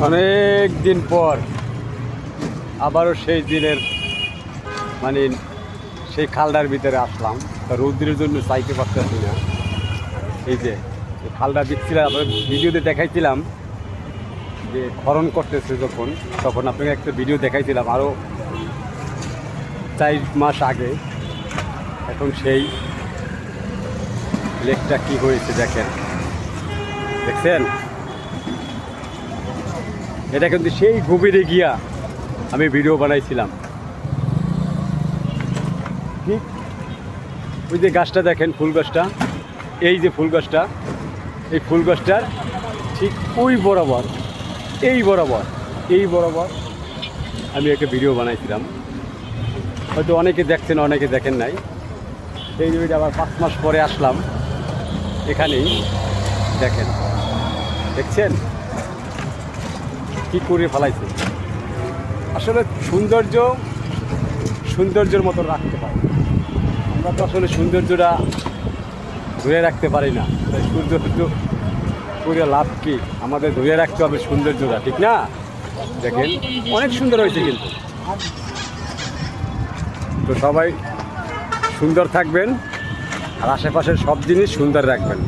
অনেক দিন পর আবারও সেই দিনের মানে সেই খালটার ভিতরে আসলাম। রৌদ্রের জন্য চাইতে পারতেছি না। এই যে খালটা দেখছিলাম, ভিডিওতে দেখাইছিলাম যে খনন করতেছে যখন, তখন আপনাকে একটা ভিডিও দেখাইছিলাম আরও 4 মাস আগে। এখন সেই লেকটা কি হয়েছে দেখেন, দেখছেন? এটা কিন্তু সেই গভীরে গিয়া আমি ভিডিও বানাইছিলাম। ঠিক ওই যে গাছটা দেখেন, ফুল গাছটা, এই যে ফুল গাছটা, এই ফুল গাছটার ঠিক ওই বরাবর, এই বরাবর আমি একটা ভিডিও বানাইছিলাম। হয়তো অনেকে দেখছেন, অনেকে দেখেন নাই। সেই ভিডিওটা আবার 5 মাস পরে আসলাম এখানেই। দেখেন, দেখছেন কি করে ফেলাইছে। আসলে সৌন্দর্যের মতো রাখতে পারি। আমরা তো আসলে সৌন্দর্যটা ধরে রাখতে পারি না। তাই সৌন্দর্য করে লাভ কি? আমাদের ধরে রাখতে হবে সৌন্দর্যটা, ঠিক না? দেখেন অনেক সুন্দর হয়েছে কিন্তু। তো সবাই সুন্দর থাকবেন আর আশেপাশের সব জিনিস সুন্দর রাখবেন।